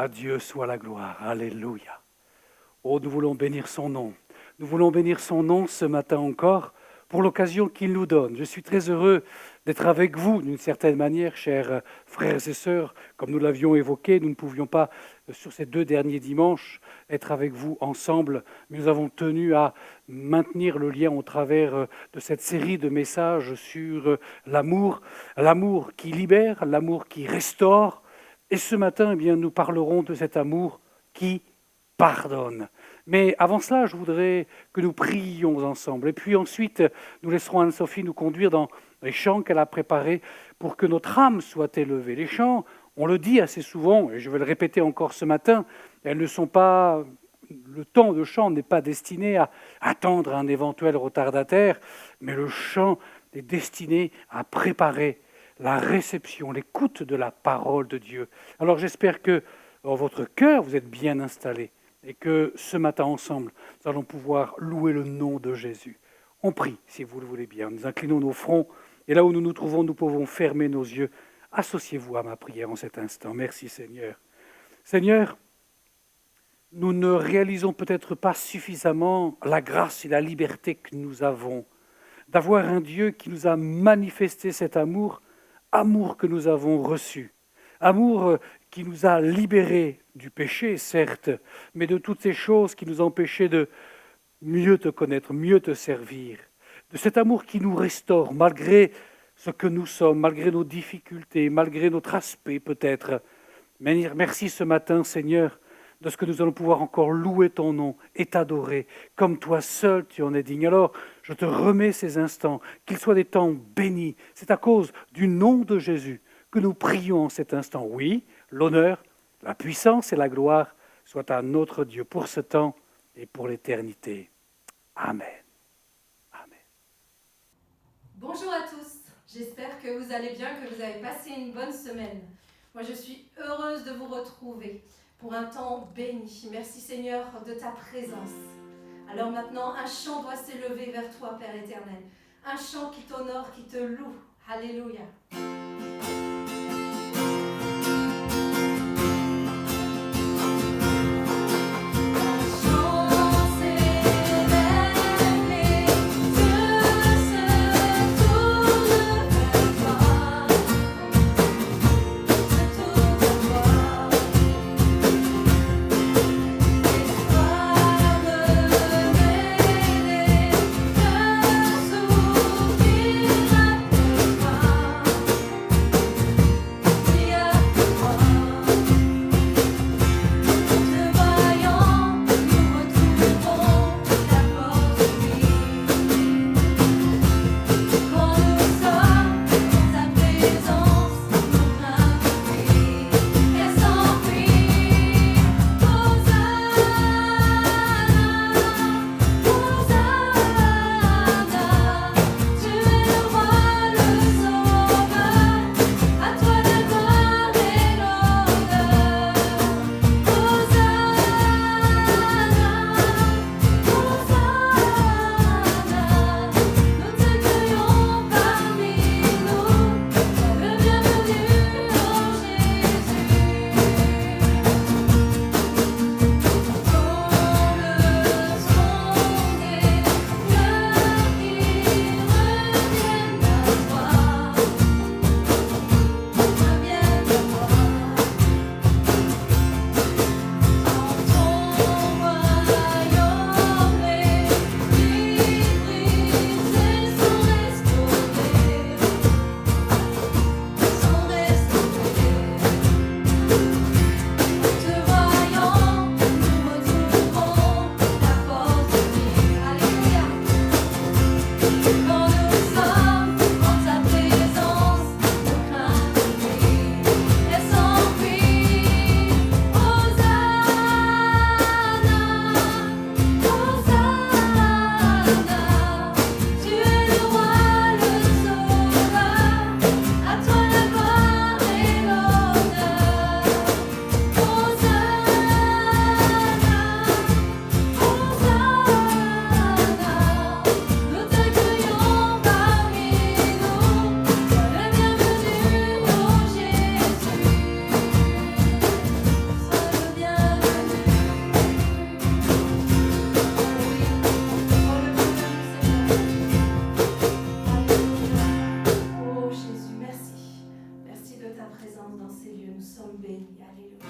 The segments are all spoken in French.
À Dieu soit la gloire. Alléluia. Oh, nous voulons bénir son nom. Nous voulons bénir son nom ce matin encore pour l'occasion qu'il nous donne. Je suis très heureux d'être avec vous d'une certaine manière, chers frères et sœurs. Comme nous l'avions évoqué, nous ne pouvions pas, sur ces 2 derniers dimanches, être avec vous ensemble. Mais nous avons tenu à maintenir le lien au travers de cette série de messages sur l'amour. L'amour qui libère, l'amour qui restaure. Et ce matin, eh bien, nous parlerons de cet amour qui pardonne. Mais avant cela, je voudrais que nous prions ensemble. Et puis ensuite, nous laisserons Anne-Sophie nous conduire dans les chants qu'elle a préparés pour que notre âme soit élevée. Les chants, on le dit assez souvent, et je vais le répéter encore ce matin, elles ne sont pas... Le temps de chant n'est pas destiné à attendre un éventuel retardataire, mais le chant est destiné à préparer la réception, l'écoute de la parole de Dieu. Alors j'espère que dans votre cœur, vous êtes bien installés et que ce matin ensemble, nous allons pouvoir louer le nom de Jésus. On prie, si vous le voulez bien. Nous inclinons nos fronts et là où nous nous trouvons, nous pouvons fermer nos yeux. Associez-vous à ma prière en cet instant. Merci Seigneur. Seigneur, nous ne réalisons peut-être pas suffisamment la grâce et la liberté que nous avons d'avoir un Dieu qui nous a manifesté cet amour que nous avons reçu, amour qui nous a libérés du péché, certes, mais de toutes ces choses qui nous empêchaient de mieux te connaître, mieux te servir, de cet amour qui nous restaure malgré ce que nous sommes, malgré nos difficultés, malgré notre aspect peut-être. Merci ce matin, Seigneur, de ce que nous allons pouvoir encore louer ton nom et t'adorer, comme toi seul tu en es digne. Alors, je te remets ces instants, qu'ils soient des temps bénis. C'est à cause du nom de Jésus que nous prions en cet instant. Oui, l'honneur, la puissance et la gloire soient à notre Dieu pour ce temps et pour l'éternité. Amen. Amen. Bonjour à tous, j'espère que vous allez bien, que vous avez passé une bonne semaine. Moi, je suis heureuse de vous retrouver pour un temps béni. Merci Seigneur de ta présence. Alors maintenant, un chant doit s'élever vers toi, Père éternel. Un chant qui t'honore, qui te loue. Alléluia. ta présence dans ces lieux. Nous sommes bénis. Alléluia.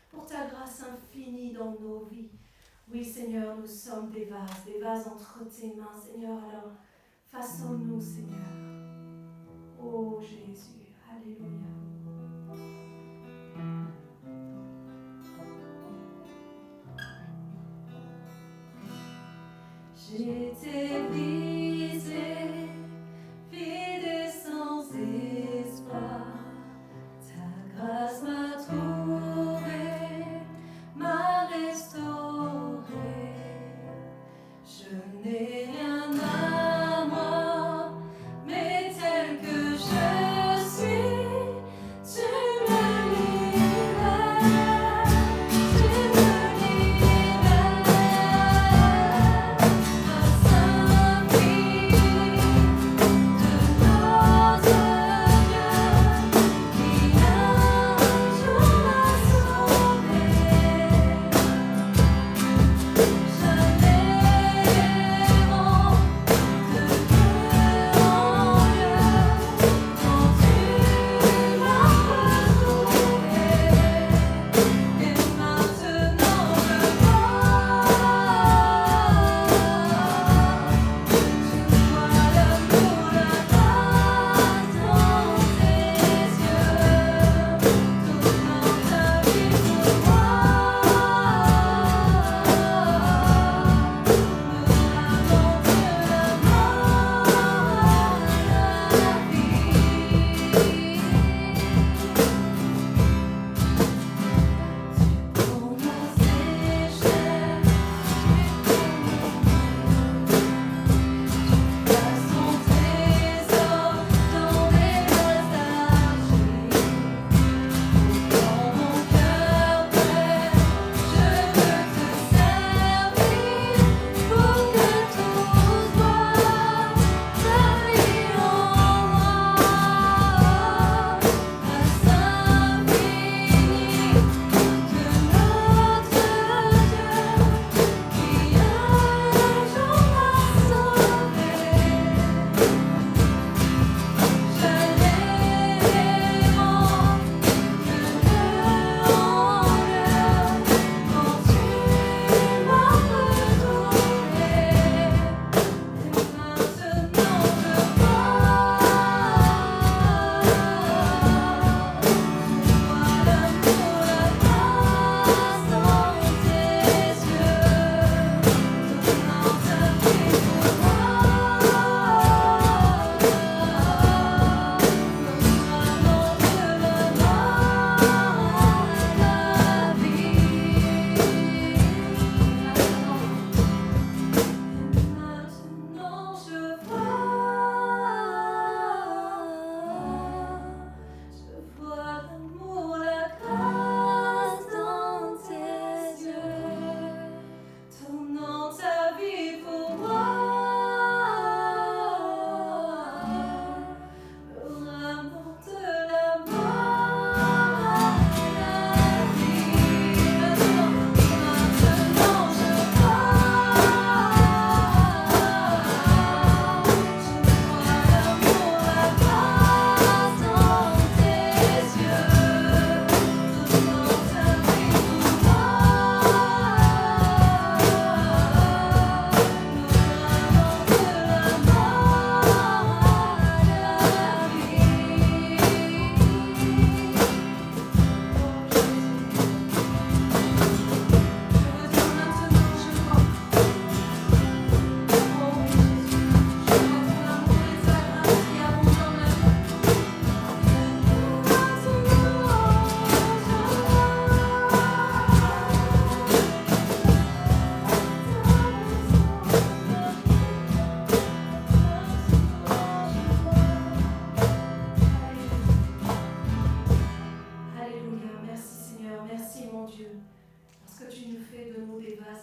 pour ta grâce infinie dans nos vies. Oui, Seigneur, nous sommes des vases entre tes mains, Seigneur. Alors, façonne-nous, Seigneur. Oh Jésus, alléluia. J'étais brisée, vide et sans espoir. Ta grâce m'a trouvée, m'a restaurée. Je n'ai rien à moi, mais tel que je suis, tu me libères, tu me libères.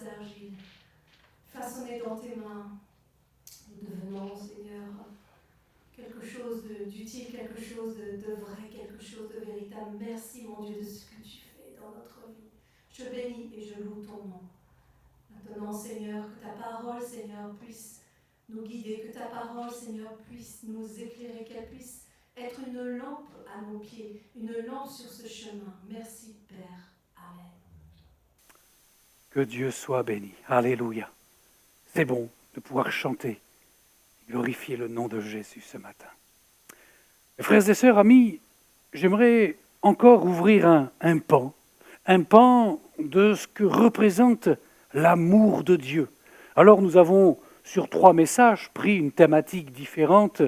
d'argile, façonnés dans tes mains. Nous devenons, Seigneur, quelque chose d'utile, quelque chose de vrai, quelque chose de véritable. Merci, mon Dieu, de ce que tu fais dans notre vie. Je bénis et je loue ton nom. Maintenant, Seigneur, que ta parole, Seigneur, puisse nous guider, que ta parole, Seigneur, puisse nous éclairer, qu'elle puisse être une lampe à nos pieds, une lampe sur ce chemin. Merci, Père. Amen. Que Dieu soit béni. Alléluia. C'est bon de pouvoir chanter, glorifier le nom de Jésus ce matin. Mes frères et sœurs, amis, j'aimerais encore ouvrir un pan de ce que représente l'amour de Dieu. Alors nous avons sur 3 messages pris une thématique différente,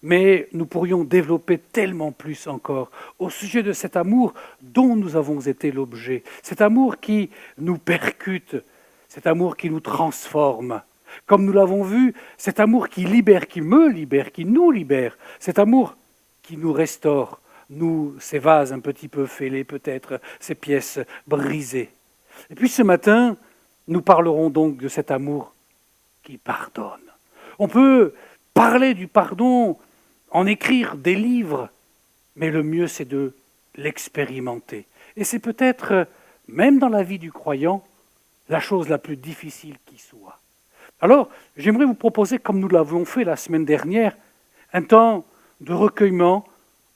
mais nous pourrions développer tellement plus encore au sujet de cet amour dont nous avons été l'objet, cet amour qui nous percute, cet amour qui nous transforme. Comme nous l'avons vu, cet amour qui libère, qui me libère, qui nous libère, cet amour qui nous restaure, nous, ces vases un petit peu fêlés peut-être, ces pièces brisées. Et puis ce matin, nous parlerons donc de cet amour qui pardonne. On peut parler du pardon, en écrire des livres, mais le mieux c'est de l'expérimenter. Et c'est peut-être, même dans la vie du croyant, la chose la plus difficile qui soit. Alors, j'aimerais vous proposer, comme nous l'avons fait la semaine dernière, un temps de recueillement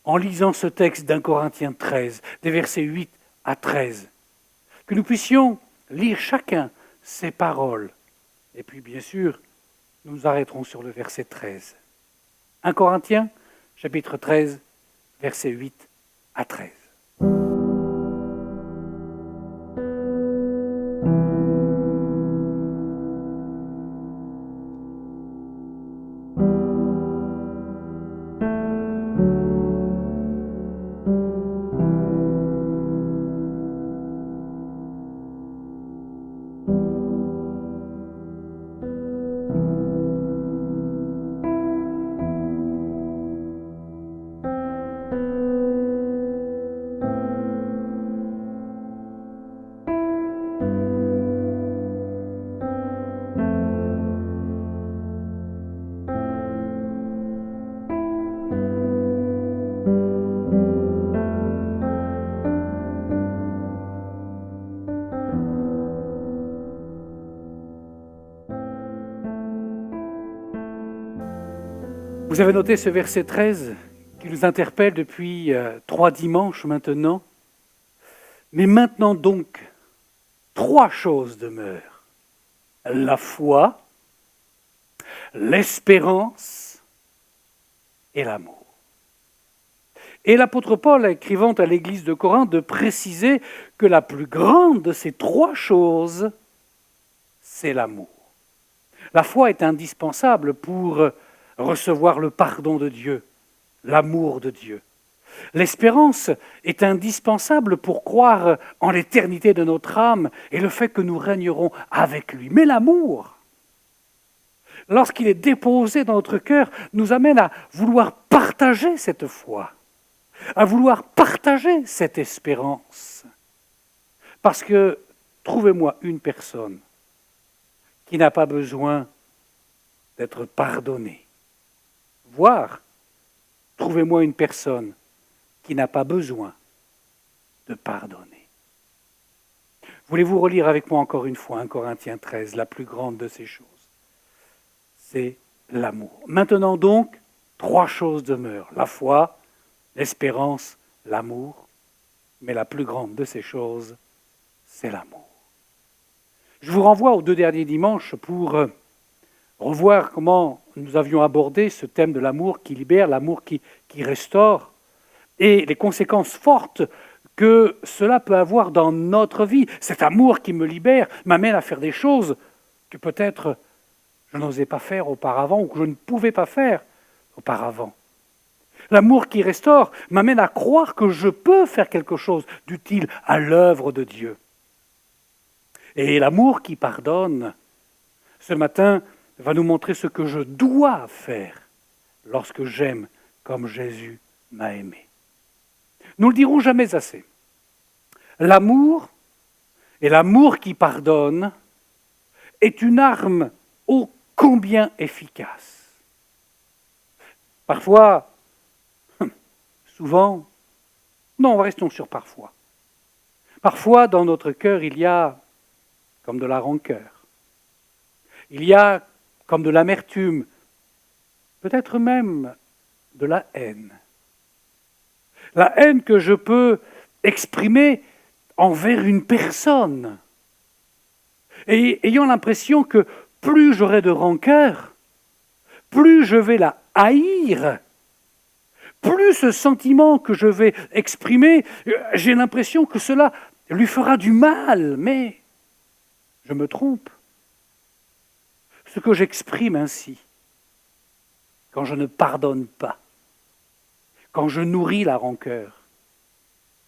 en lisant ce texte d'1 Corinthiens 13, des versets 8 à 13. Que nous puissions lire chacun ces paroles. Et puis, bien sûr, nous nous arrêterons sur le verset 13. 1 Corinthiens, chapitre 13, versets 8 à 13. Vous avez noté ce verset 13 qui nous interpelle depuis 3 dimanches maintenant. Mais maintenant donc, 3 choses demeurent. La foi, l'espérance et l'amour. Et l'apôtre Paul, écrivant à l'église de Corinthe, de préciser que la plus grande de ces 3 choses, c'est l'amour. La foi est indispensable pour recevoir le pardon de Dieu, l'amour de Dieu. L'espérance est indispensable pour croire en l'éternité de notre âme et le fait que nous régnerons avec lui. Mais l'amour, lorsqu'il est déposé dans notre cœur, nous amène à vouloir partager cette foi, à vouloir partager cette espérance. Parce que, trouvez-moi une personne qui n'a pas besoin d'être pardonnée. Voire, trouvez-moi une personne qui n'a pas besoin de pardonner. Voulez-vous relire avec moi encore une fois 1 Corinthiens 13, la plus grande de ces choses? C'est l'amour. Maintenant donc, 3 choses demeurent. La foi, l'espérance, l'amour. Mais la plus grande de ces choses, c'est l'amour. Je vous renvoie aux 2 derniers dimanches pour revoir comment nous avions abordé ce thème de l'amour qui libère, l'amour qui restaure, et les conséquences fortes que cela peut avoir dans notre vie. Cet amour qui me libère m'amène à faire des choses que peut-être je n'osais pas faire auparavant ou que je ne pouvais pas faire auparavant. L'amour qui restaure m'amène à croire que je peux faire quelque chose d'utile à l'œuvre de Dieu. Et l'amour qui pardonne, ce matin, va nous montrer ce que je dois faire lorsque j'aime comme Jésus m'a aimé. Nous ne le dirons jamais assez. L'amour et l'amour qui pardonne est une arme ô combien efficace. Parfois, souvent, non, restons sur parfois. Parfois, dans notre cœur, il y a comme de la rancœur. Il y a comme de l'amertume, peut-être même de la haine. La haine que je peux exprimer envers une personne. Et ayant l'impression que plus j'aurai de rancœur, plus je vais la haïr, plus ce sentiment que je vais exprimer, j'ai l'impression que cela lui fera du mal, mais je me trompe. Ce que j'exprime ainsi, quand je ne pardonne pas, quand je nourris la rancœur,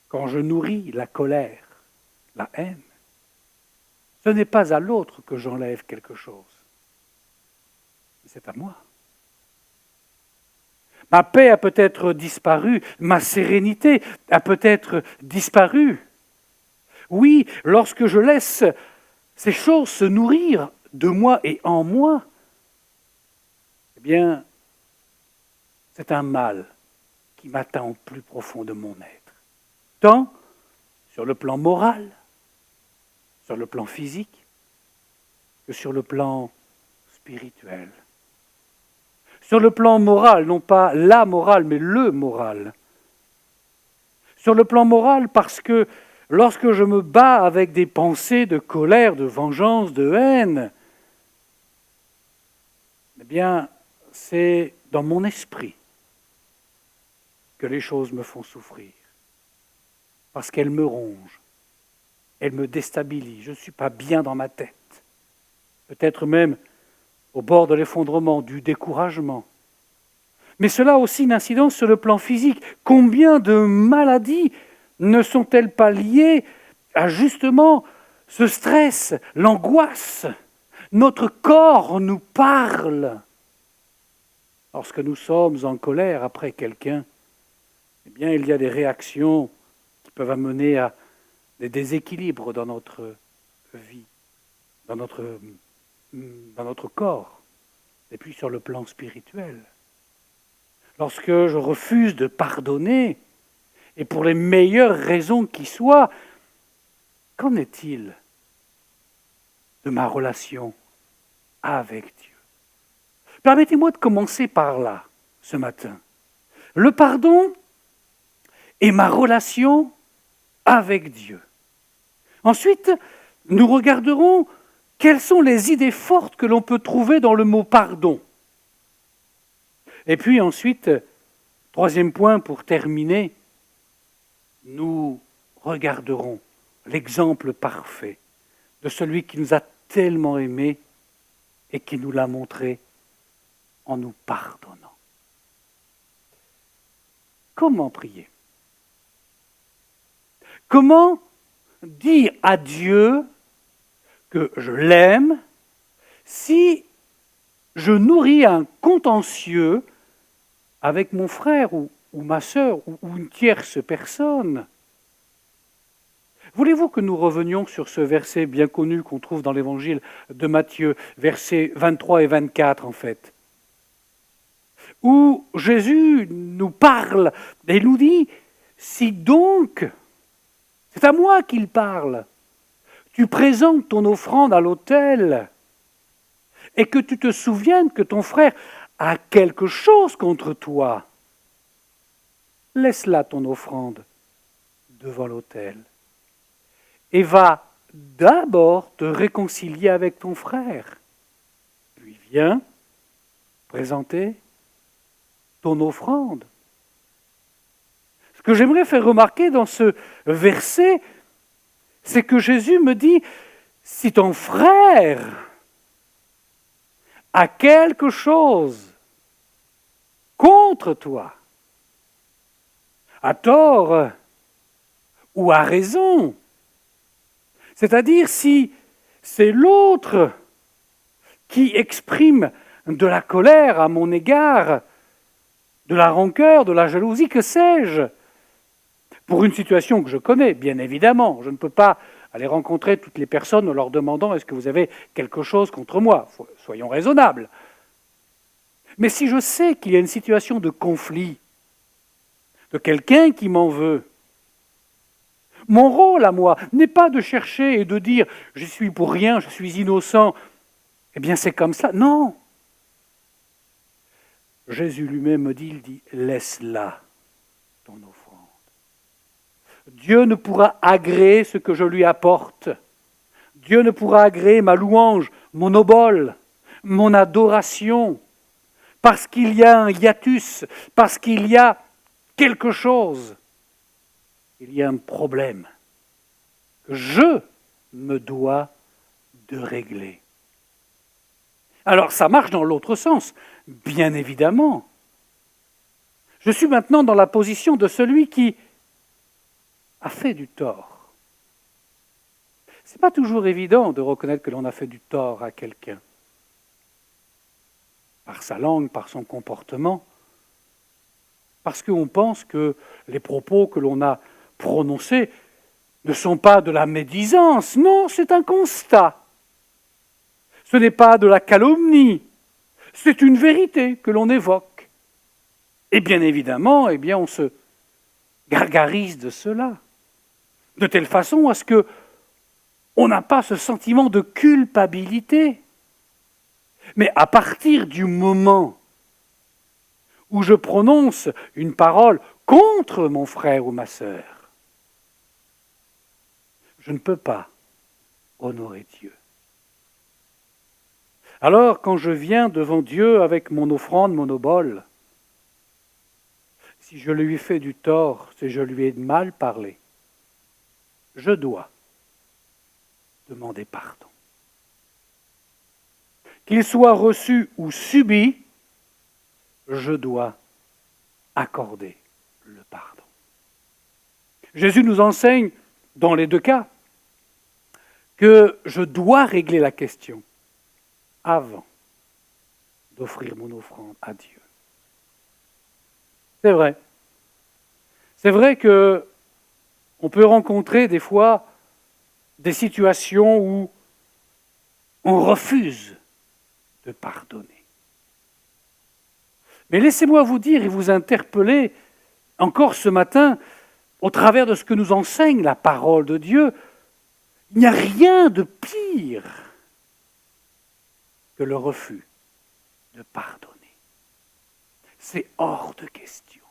quand je nourris la colère, la haine, ce n'est pas à l'autre que j'enlève quelque chose, c'est à moi. Ma paix a peut-être disparu, ma sérénité a peut-être disparu. Oui, lorsque je laisse ces choses se nourrir de moi et en moi, eh bien, c'est un mal qui m'atteint au plus profond de mon être. Tant sur le plan moral, sur le plan physique, que sur le plan spirituel. Sur le plan moral, non pas la morale, mais le moral. Sur le plan moral, parce que lorsque je me bats avec des pensées de colère, de vengeance, de haine, eh bien, c'est dans mon esprit que les choses me font souffrir. Parce qu'elles me rongent, elles me déstabilisent, je ne suis pas bien dans ma tête. Peut-être même au bord de l'effondrement, du découragement. Mais cela a aussi une incidence sur le plan physique. Combien de maladies ne sont-elles pas liées à justement ce stress, l'angoisse? Notre corps nous parle. Lorsque nous sommes en colère après quelqu'un, eh bien, il y a des réactions qui peuvent amener à des déséquilibres dans notre vie, dans notre corps, et puis sur le plan spirituel. Lorsque je refuse de pardonner, et pour les meilleures raisons qui soient, qu'en est-il de ma relation avec Dieu? Permettez-moi de commencer par là, ce matin. Le pardon et ma relation avec Dieu. Ensuite, nous regarderons quelles sont les idées fortes que l'on peut trouver dans le mot pardon. Et puis ensuite, troisième point pour terminer, nous regarderons l'exemple parfait de celui qui nous a tellement aimés et qui nous l'a montré en nous pardonnant. Comment prier? Comment dire à Dieu que je l'aime si je nourris un contentieux avec mon frère ou ma sœur ou une tierce personne? Voulez-vous que nous revenions sur ce verset bien connu qu'on trouve dans l'évangile de Matthieu, versets 23 et 24 en fait, où Jésus nous parle et nous dit, si donc, c'est à moi qu'il parle, tu présentes ton offrande à l'autel et que tu te souviennes que ton frère a quelque chose contre toi, laisse là ton offrande devant l'autel et va d'abord te réconcilier avec ton frère. Puis viens présenter ton offrande. Ce que j'aimerais faire remarquer dans ce verset, c'est que Jésus me dit, si ton frère a quelque chose contre toi, à tort ou à raison, c'est-à-dire si c'est l'autre qui exprime de la colère à mon égard, de la rancœur, de la jalousie, que sais-je, pour une situation que je connais, bien évidemment, je ne peux pas aller rencontrer toutes les personnes en leur demandant « Est-ce que vous avez quelque chose contre moi ?» Soyons raisonnables. Mais si je sais qu'il y a une situation de conflit, de quelqu'un qui m'en veut, mon rôle à moi n'est pas de chercher et de dire « Je suis pour rien, je suis innocent ». Eh bien, c'est comme ça. Non. Jésus lui-même me dit, il dit « Laisse-la ton offrande ». Dieu ne pourra agréer ce que je lui apporte. Dieu ne pourra agréer ma louange, mon obole, mon adoration, parce qu'il y a un hiatus, parce qu'il y a quelque chose. Il y a un problème que je me dois de régler. Alors ça marche dans l'autre sens, bien évidemment. Je suis maintenant dans la position de celui qui a fait du tort. Ce n'est pas toujours évident de reconnaître que l'on a fait du tort à quelqu'un. Par sa langue, par son comportement, parce qu'on pense que les propos que l'on a prononcés ne sont pas de la médisance. Non, c'est un constat. Ce n'est pas de la calomnie. C'est une vérité que l'on évoque. Et bien évidemment, on se gargarise de cela. De telle façon à ce qu'on n'a pas ce sentiment de culpabilité. Mais à partir du moment où je prononce une parole contre mon frère ou ma sœur, je ne peux pas honorer Dieu. Alors, quand je viens devant Dieu avec mon offrande, mon obole, si je lui ai fait du tort, si je lui ai mal parlé, je dois demander pardon. Qu'il soit reçu ou subi, je dois accorder le pardon. Jésus nous enseigne, dans les deux cas, que je dois régler la question avant d'offrir mon offrande à Dieu. C'est vrai. C'est vrai que on peut rencontrer des fois des situations où on refuse de pardonner. Mais laissez-moi vous dire et vous interpeller encore ce matin, au travers de ce que nous enseigne la parole de Dieu, il n'y a rien de pire que le refus de pardonner. C'est hors de question.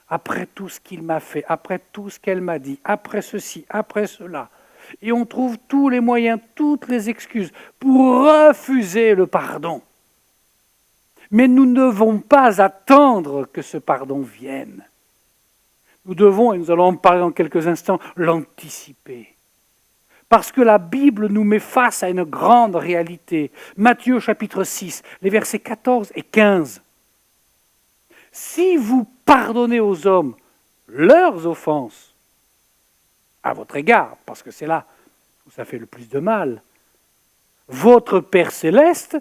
Après tout ce qu'il m'a fait, après tout ce qu'elle m'a dit, après ceci, après cela, et on trouve tous les moyens, toutes les excuses pour refuser le pardon. Mais nous ne devons pas attendre que ce pardon vienne. Nous devons, et nous allons en parler dans quelques instants, l'anticiper. Parce que la Bible nous met face à une grande réalité. Matthieu chapitre 6, les versets 14 et 15. Si vous pardonnez aux hommes leurs offenses, à votre égard, parce que c'est là où ça fait le plus de mal, votre Père céleste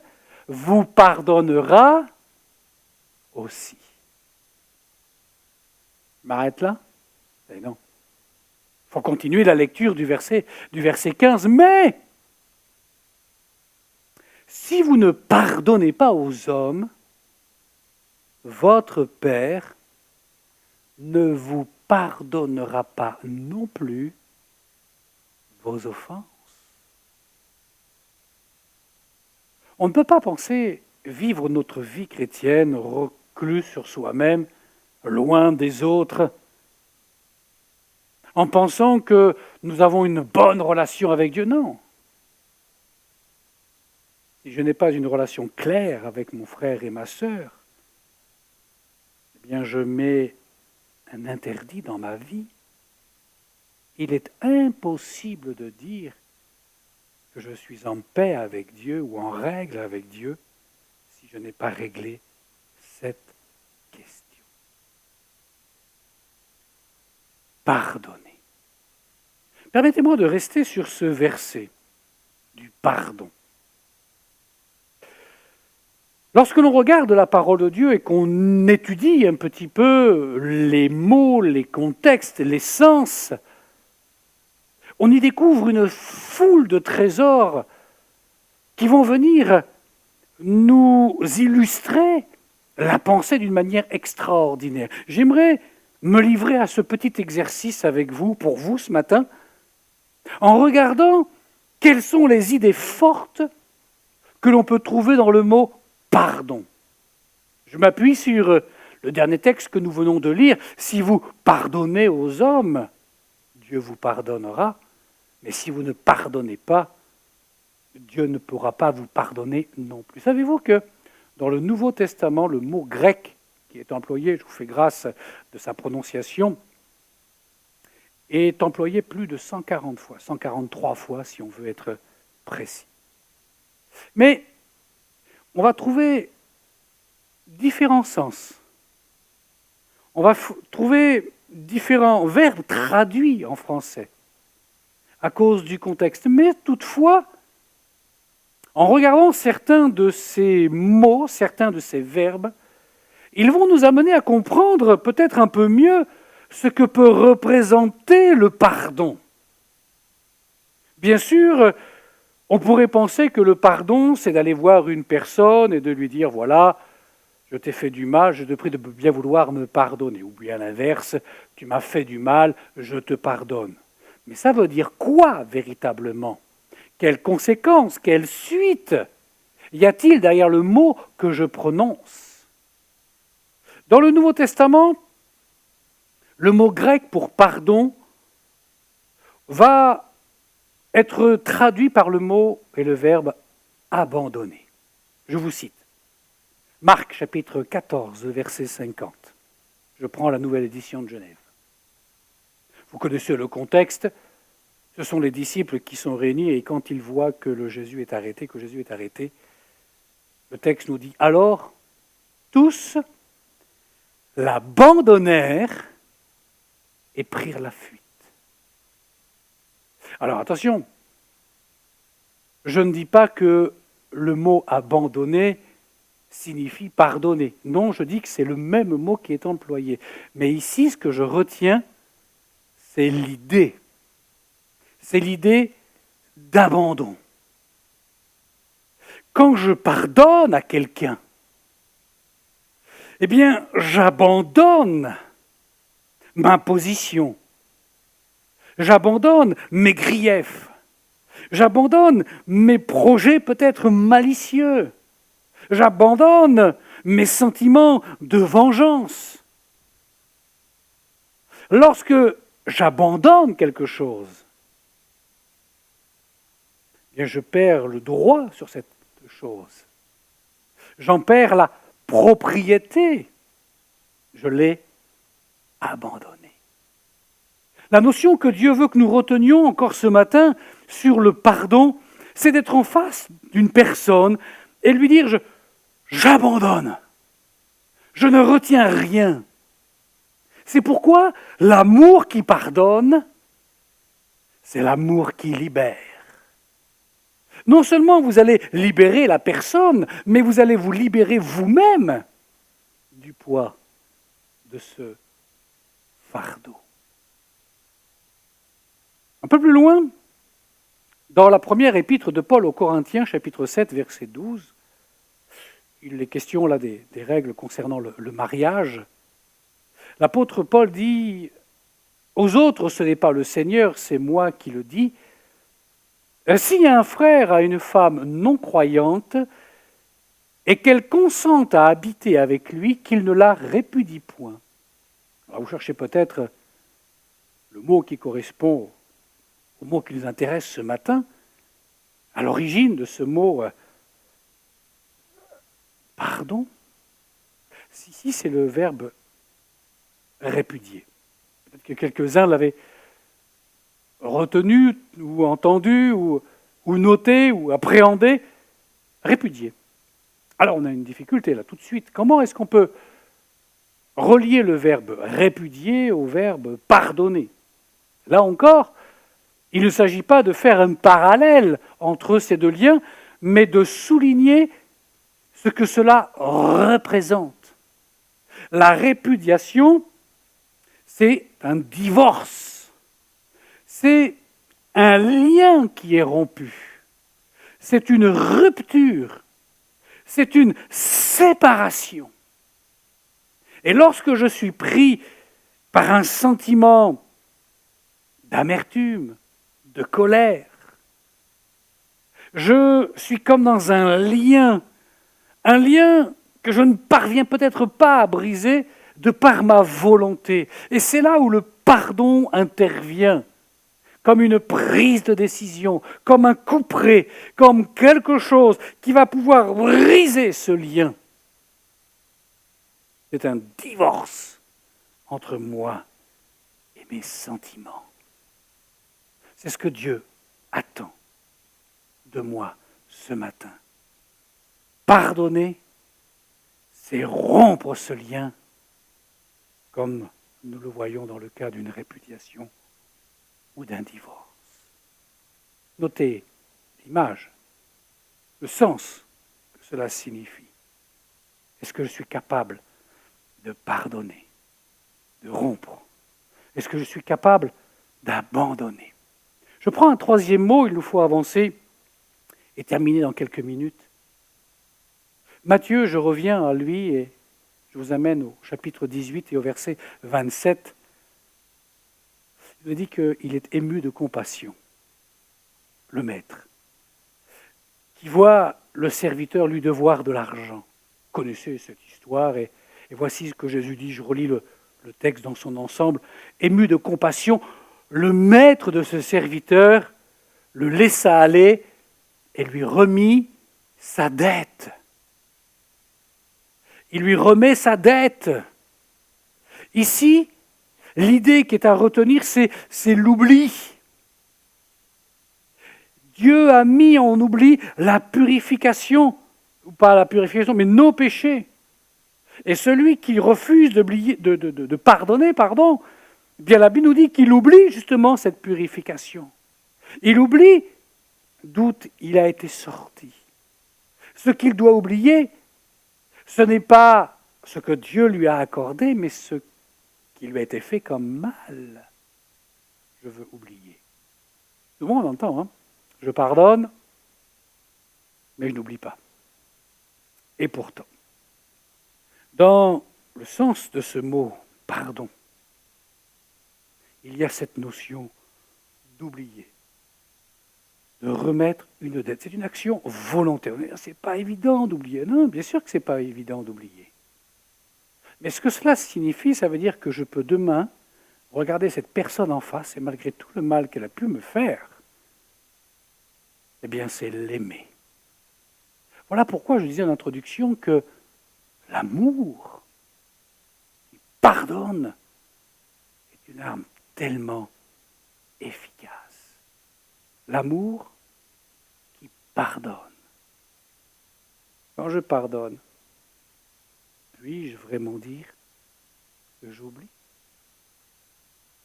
vous pardonnera aussi. Je m'arrête là? Mais non. Il faut continuer la lecture du verset 15. Mais si vous ne pardonnez pas aux hommes, votre Père ne vous pardonnera pas non plus vos offenses. On ne peut pas penser vivre notre vie chrétienne reclus sur soi-même, loin des autres, en pensant que nous avons une bonne relation avec Dieu. Non. Si je n'ai pas une relation claire avec mon frère et ma sœur, eh bien je mets un interdit dans ma vie. Il est impossible de dire que je suis en paix avec Dieu ou en règle avec Dieu si je n'ai pas réglé cette question. Pardonner. Permettez-moi de rester sur ce verset du pardon. Lorsque l'on regarde la parole de Dieu et qu'on étudie un petit peu les mots, les contextes, les sens, on y découvre une foule de trésors qui vont venir nous illustrer la pensée d'une manière extraordinaire. J'aimerais me livrer à ce petit exercice avec vous, pour vous ce matin, en regardant quelles sont les idées fortes que l'on peut trouver dans le mot « pardon ». Je m'appuie sur le dernier texte que nous venons de lire. Si vous pardonnez aux hommes, Dieu vous pardonnera, mais si vous ne pardonnez pas, Dieu ne pourra pas vous pardonner non plus. Savez-vous que dans le Nouveau Testament, le mot grec qui est employé, je vous fais grâce de sa prononciation, est employé plus de 140 fois, 143 fois si on veut être précis. Mais on va trouver différents sens. On va trouver différents verbes traduits en français à cause du contexte. Mais toutefois, en regardant certains de ces mots, certains de ces verbes, ils vont nous amener à comprendre peut-être un peu mieux ce que peut représenter le pardon. Bien sûr, on pourrait penser que le pardon, c'est d'aller voir une personne et de lui dire « voilà, je t'ai fait du mal, je te prie de bien vouloir me pardonner ». Ou bien à l'inverse, « tu m'as fait du mal, je te pardonne ». Mais ça veut dire quoi véritablement ? Quelles conséquences, quelle suite y a-t-il derrière le mot que je prononce ? Dans le Nouveau Testament, le mot grec pour pardon va être traduit par le mot et le verbe abandonner. Je vous cite. Marc chapitre 14, verset 50. Je prends la nouvelle édition de Genève. Vous connaissez le contexte. Ce sont les disciples qui sont réunis et quand ils voient que Jésus est arrêté, le texte nous dit « Alors, tous l'abandonnèrent et prirent la fuite. » Alors attention, je ne dis pas que le mot « abandonner » signifie « pardonner ». Non, je dis que c'est le même mot qui est employé. Mais ici, ce que je retiens, c'est l'idée. C'est l'idée d'abandon. Quand je pardonne à quelqu'un, eh bien, j'abandonne ma position. J'abandonne mes griefs. J'abandonne mes projets peut-être malicieux. J'abandonne mes sentiments de vengeance. Lorsque j'abandonne quelque chose, eh bien, je perds le droit sur cette chose. J'en perds la propriété. Je l'ai abandonné. La notion que Dieu veut que nous retenions encore ce matin sur le pardon, c'est d'être en face d'une personne et lui dire j'abandonne. Je ne retiens rien. C'est pourquoi l'amour qui pardonne, c'est l'amour qui libère. Non seulement vous allez libérer la personne, mais vous allez vous libérer vous-même du poids de ce fardeau. Un peu plus loin, dans la première épître de Paul aux Corinthiens, chapitre 7, verset 12, il est question là des règles concernant le mariage. L'apôtre Paul dit « Aux autres, ce n'est pas le Seigneur, c'est moi qui le dis. Si un frère a une femme non croyante et qu'elle consente à habiter avec lui, qu'il ne la répudie point. » Alors vous cherchez peut-être le mot qui correspond au mot qui nous intéresse ce matin, à l'origine de ce mot pardon. Ici, c'est le verbe répudier. Peut-être que quelques-uns l'avaient retenu, ou entendu, ou noté, ou appréhendé. Répudier. Alors, on a une difficulté là, tout de suite. Comment est-ce qu'on peut relier le verbe répudier au verbe pardonner ? Là encore, il ne s'agit pas de faire un parallèle entre ces deux liens, mais de souligner ce que cela représente. La répudiation, c'est un divorce. C'est un lien qui est rompu. C'est une rupture. C'est une séparation. Et lorsque je suis pris par un sentiment d'amertume, de colère, je suis comme dans un lien que je ne parviens peut-être pas à briser de par ma volonté. Et c'est là où le pardon intervient, comme une prise de décision, comme un couperet, comme quelque chose qui va pouvoir briser ce lien. C'est un divorce entre moi et mes sentiments. C'est ce que Dieu attend de moi ce matin. Pardonner, c'est rompre ce lien, comme nous le voyons dans le cas d'une répudiation ou d'un divorce. Notez l'image, le sens que cela signifie. Est-ce que je suis capable de pardonner, de rompre? Est-ce que je suis capable d'abandonner? Je prends un troisième mot, il nous faut avancer et terminer dans quelques minutes. Matthieu, je reviens à lui et je vous amène au chapitre 18 et au verset 27. Il nous dit qu'il est ému de compassion, le maître, qui voit le serviteur lui devoir de l'argent. Vous connaissez cette histoire et voici ce que Jésus dit, je relis le texte dans son ensemble. Ému de compassion, le maître de ce serviteur le laissa aller et lui remit sa dette. Il lui remet sa dette. Ici, l'idée qui est à retenir, c'est l'oubli. Dieu a mis en oubli la purification, ou pas la purification, mais nos péchés. Et celui qui refuse de pardonner, eh bien la Bible nous dit qu'il oublie justement cette purification. Il oublie d'où il a été sorti. Ce qu'il doit oublier, ce n'est pas ce que Dieu lui a accordé, mais ce qui lui a été fait comme mal. Je veux oublier. Souvent on entend, je pardonne, mais je n'oublie pas. Et pourtant, dans le sens de ce mot « pardon », il y a cette notion d'oublier, de remettre une dette. C'est une action volontaire. Ce n'est pas évident d'oublier. Non, bien sûr que ce n'est pas évident d'oublier. Mais ce que cela signifie, ça veut dire que je peux demain regarder cette personne en face et malgré tout le mal qu'elle a pu me faire, eh bien c'est l'aimer. Voilà pourquoi je disais en introduction que l'amour qui pardonne est une arme tellement efficace. L'amour qui pardonne. Quand je pardonne, puis-je vraiment dire que j'oublie?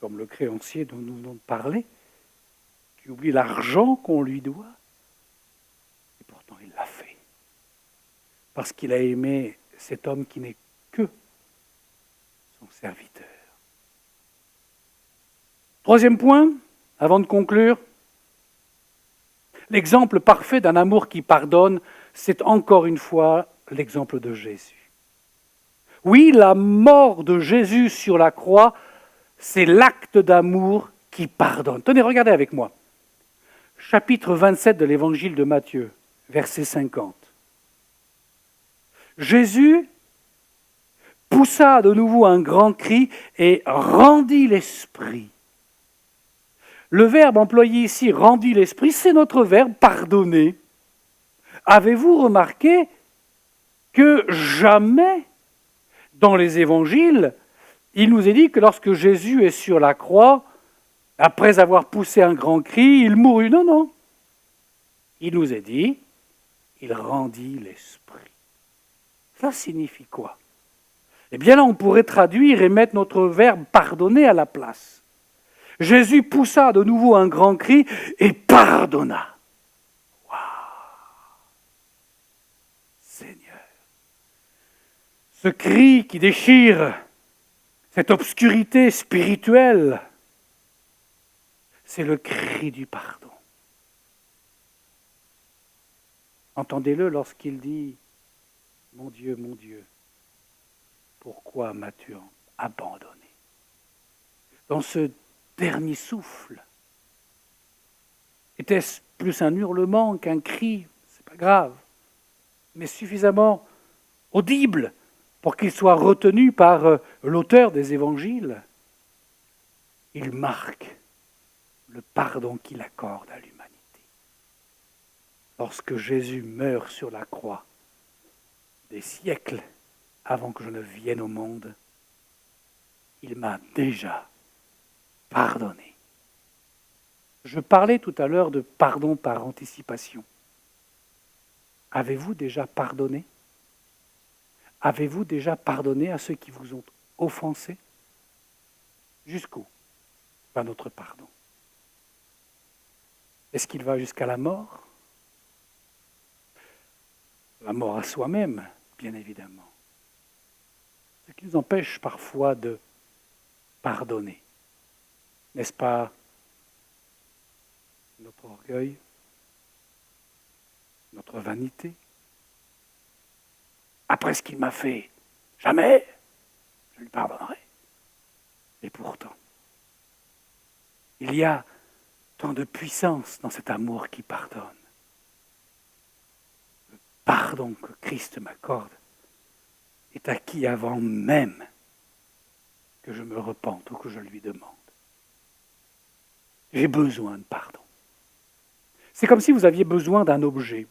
Comme le créancier dont nous venons de parler, qui oublie l'argent qu'on lui doit, et pourtant il l'a fait. Parce qu'il a aimé cet homme qui n'est que son serviteur. Troisième point, avant de conclure, l'exemple parfait d'un amour qui pardonne, c'est encore une fois l'exemple de Jésus. Oui, la mort de Jésus sur la croix, c'est l'acte d'amour qui pardonne. Tenez, regardez avec moi. Chapitre 27 de l'évangile de Matthieu, verset 50. Jésus poussa de nouveau un grand cri et rendit l'esprit. Le verbe employé ici, rendit l'esprit, c'est notre verbe pardonner. Avez-vous remarqué que jamais dans les évangiles, il nous est dit que lorsque Jésus est sur la croix, après avoir poussé un grand cri, il mourut. Non, non. Il nous est dit, il rendit l'esprit. Ça signifie quoi? Eh bien là, on pourrait traduire et mettre notre verbe pardonner à la place. Jésus poussa de nouveau un grand cri et pardonna. Waouh! Seigneur. Ce cri qui déchire cette obscurité spirituelle, c'est le cri du pardon. Entendez-le lorsqu'il dit « Mon Dieu, pourquoi m'as-tu abandonné ?» Dans ce dernier souffle, était-ce plus un hurlement qu'un cri? C'est pas grave, mais suffisamment audible pour qu'il soit retenu par l'auteur des évangiles. Il marque le pardon qu'il accorde à l'humanité. Lorsque Jésus meurt sur la croix, des siècles avant que je ne vienne au monde, il m'a déjà pardonné. Je parlais tout à l'heure de pardon par anticipation. Avez-vous déjà pardonné? Avez-vous déjà pardonné à ceux qui vous ont offensé? Jusqu'où va notre pardon? Est-ce qu'il va jusqu'à la mort? La mort à soi-même, bien évidemment. Ce qui nous empêche parfois de pardonner. N'est-ce pas notre orgueil, notre vanité? Après ce qu'il m'a fait, jamais je lui pardonnerai. Et pourtant, il y a tant de puissance dans cet amour qui pardonne. Le pardon que Christ m'accorde est acquis avant même que je me repente ou que je lui demande. J'ai besoin de pardon. C'est comme si vous aviez besoin d'un objet.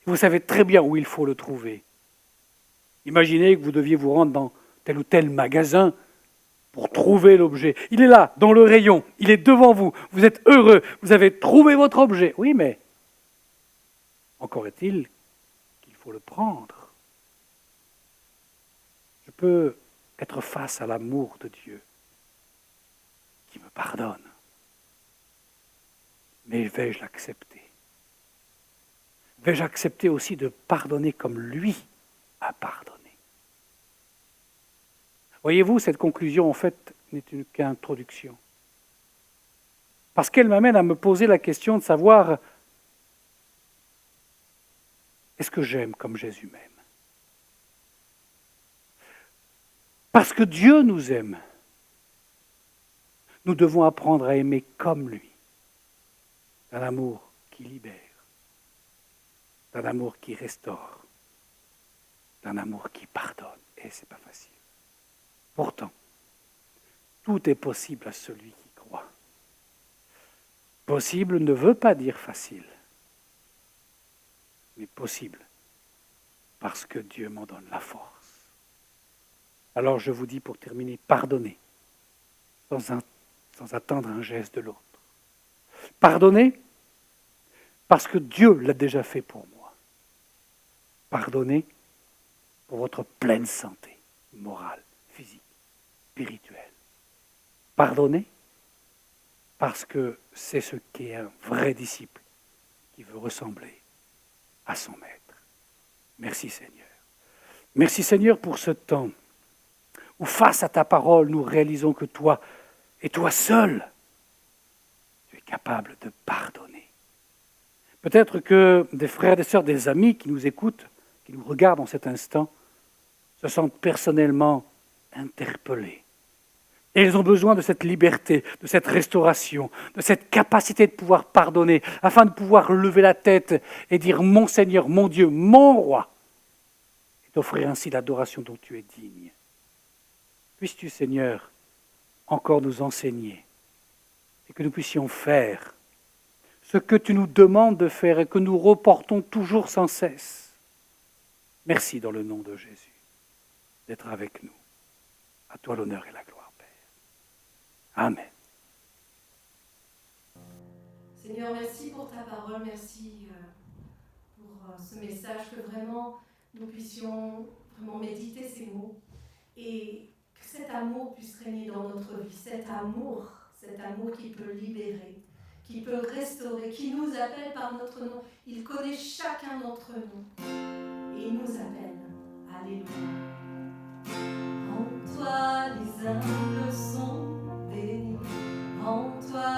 Vous savez très bien où il faut le trouver. Imaginez que vous deviez vous rendre dans tel ou tel magasin pour trouver l'objet. Il est là, dans le rayon, il est devant vous, vous êtes heureux, vous avez trouvé votre objet. Oui, mais encore est-il qu'il faut le prendre. Je peux être face à l'amour de Dieu qui me pardonne. Mais vais-je l'accepter? Vais-je accepter aussi de pardonner comme lui a pardonné? Voyez-vous, cette conclusion, en fait, n'est qu'introduction. Parce qu'elle m'amène à me poser la question de savoir, est-ce que j'aime comme Jésus m'aime? Parce que Dieu nous aime, nous devons apprendre à aimer comme lui, d'un amour qui libère, d'un amour qui restaure, d'un amour qui pardonne. Et ce n'est pas facile. Pourtant, tout est possible à celui qui croit. Possible ne veut pas dire facile, mais possible parce que Dieu m'en donne la force. Alors je vous dis pour terminer, pardonnez sans attendre un geste de l'autre. Pardonnez parce que Dieu l'a déjà fait pour moi. Pardonnez pour votre pleine santé morale, physique, spirituelle. Pardonnez parce que c'est ce qu'est un vrai disciple qui veut ressembler à son maître. Merci Seigneur. Merci Seigneur pour ce temps où face à ta parole, nous réalisons que toi, et toi seul, tu es capable de pardonner. Peut-être que des frères, des sœurs, des amis qui nous écoutent, qui nous regardent en cet instant, se sentent personnellement interpellés. Et ils ont besoin de cette liberté, de cette restauration, de cette capacité de pouvoir pardonner, afin de pouvoir lever la tête et dire « Mon Seigneur, mon Dieu, mon Roi », et t'offrir ainsi l'adoration dont tu es digne. Puisses-tu, Seigneur, encore nous enseigner et que nous puissions faire ce que tu nous demandes de faire et que nous reportons toujours sans cesse. Merci dans le nom de Jésus d'être avec nous. À toi l'honneur et la gloire, Père. Amen. Seigneur, merci pour ta parole, merci pour ce message, que vraiment nous puissions vraiment méditer ces mots et que cet amour puisse régner dans notre vie, cet amour qui peut libérer, qui peut restaurer, qui nous appelle par notre nom. Il connaît chacun d'entre nous et il nous appelle. Alléluia. En toi les humbles sont bénis, en toi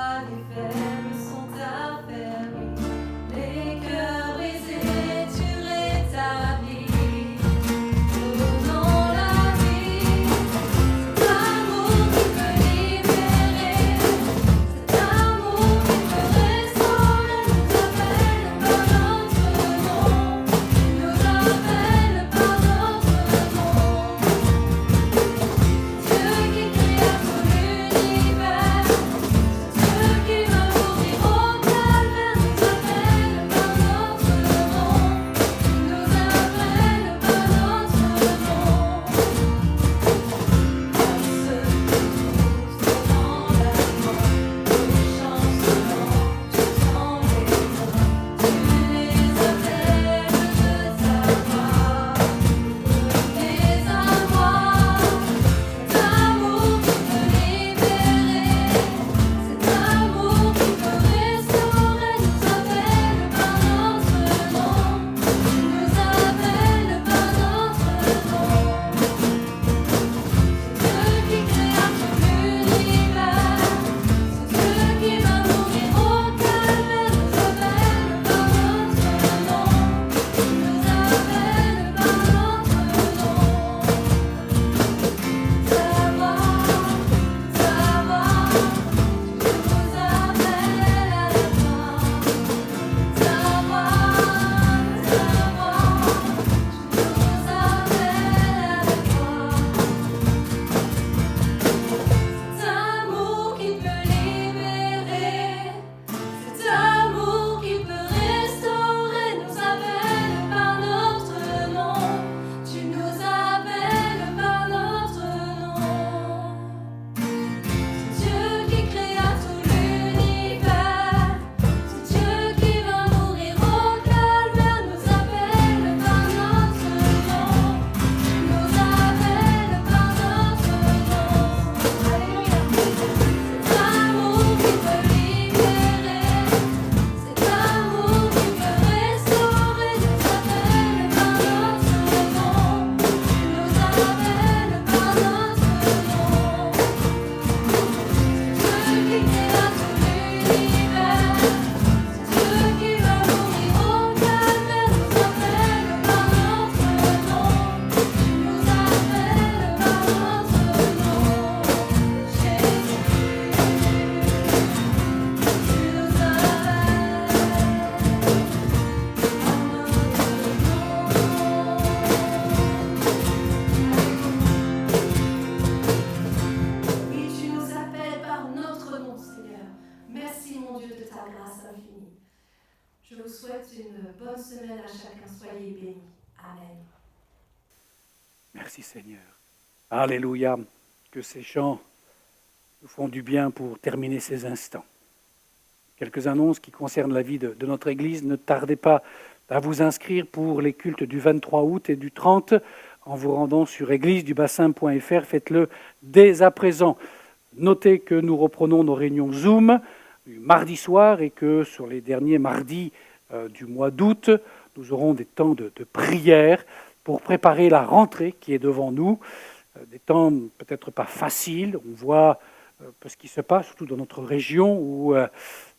grâce infinie. Je vous souhaite une bonne semaine à chacun. Soyez bénis. Amen. Merci Seigneur. Alléluia. Que ces chants nous font du bien pour terminer ces instants. Quelques annonces qui concernent la vie de notre Église. Ne tardez pas à vous inscrire pour les cultes du 23 août et du 30 en vous rendant sur églisedubassin.fr. Faites-le dès à présent. Notez que nous reprenons nos réunions Zoom du mardi soir et que sur les derniers mardis du mois d'août, nous aurons des temps de prière pour préparer la rentrée qui est devant nous. Des temps peut-être pas faciles. On voit ce qui se passe, surtout dans notre région où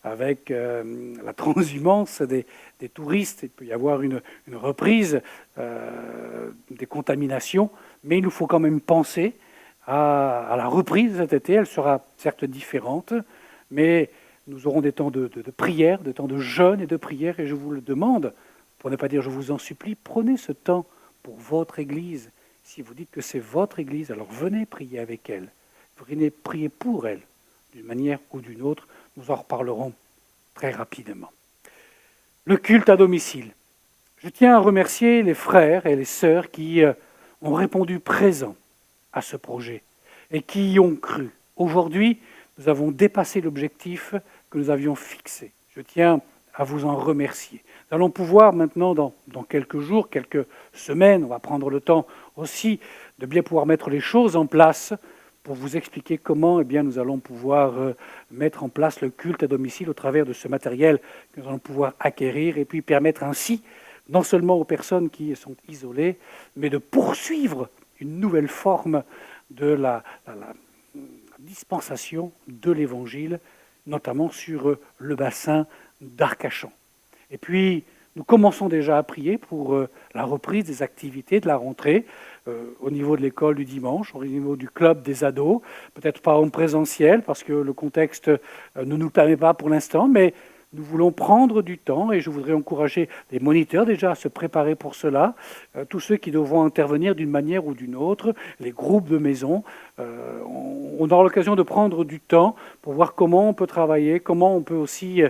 avec la transhumance des touristes, il peut y avoir une reprise des contaminations, mais il nous faut quand même penser à la reprise de cet été. Elle sera certes différente, mais nous aurons des temps de prière, des temps de jeûne et de prière, et je vous le demande, pour ne pas dire je vous en supplie, prenez ce temps pour votre Église. Si vous dites que c'est votre Église, alors venez prier avec elle, venez prier pour elle, d'une manière ou d'une autre. Nous en reparlerons très rapidement. Le culte à domicile. Je tiens à remercier les frères et les sœurs qui ont répondu présents à ce projet et qui y ont cru. Aujourd'hui, nous avons dépassé l'objectif que nous avions fixé. Je tiens à vous en remercier. Nous allons pouvoir maintenant, dans quelques jours, quelques semaines, on va prendre le temps aussi de bien pouvoir mettre les choses en place pour vous expliquer comment nous allons pouvoir mettre en place le culte à domicile au travers de ce matériel que nous allons pouvoir acquérir et puis permettre ainsi, non seulement aux personnes qui sont isolées, mais de poursuivre une nouvelle forme de la dispensation de l'Évangile, notamment sur le bassin d'Arcachon. Et puis, nous commençons déjà à prier pour la reprise des activités de la rentrée au niveau de l'école du dimanche, au niveau du club des ados, peut-être pas en présentiel parce que le contexte ne nous le permet pas pour l'instant, mais nous voulons prendre du temps et je voudrais encourager les moniteurs déjà à se préparer pour cela, tous ceux qui devront intervenir d'une manière ou d'une autre, les groupes de maison. On aura l'occasion de prendre du temps pour voir comment on peut travailler, comment on peut aussi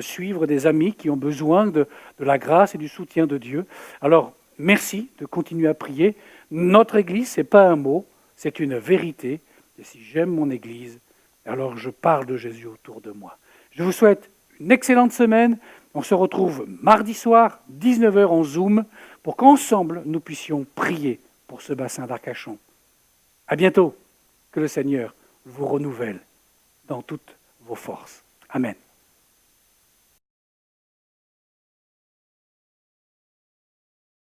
suivre des amis qui ont besoin de la grâce et du soutien de Dieu. Alors, merci de continuer à prier. Notre Église, ce n'est pas un mot, c'est une vérité. Et si j'aime mon Église, alors je parle de Jésus autour de moi. Je vous souhaite une excellente semaine. On se retrouve mardi soir, 19h en Zoom, pour qu'ensemble nous puissions prier pour ce bassin d'Arcachon. À bientôt. Que le Seigneur vous renouvelle dans toutes vos forces. Amen.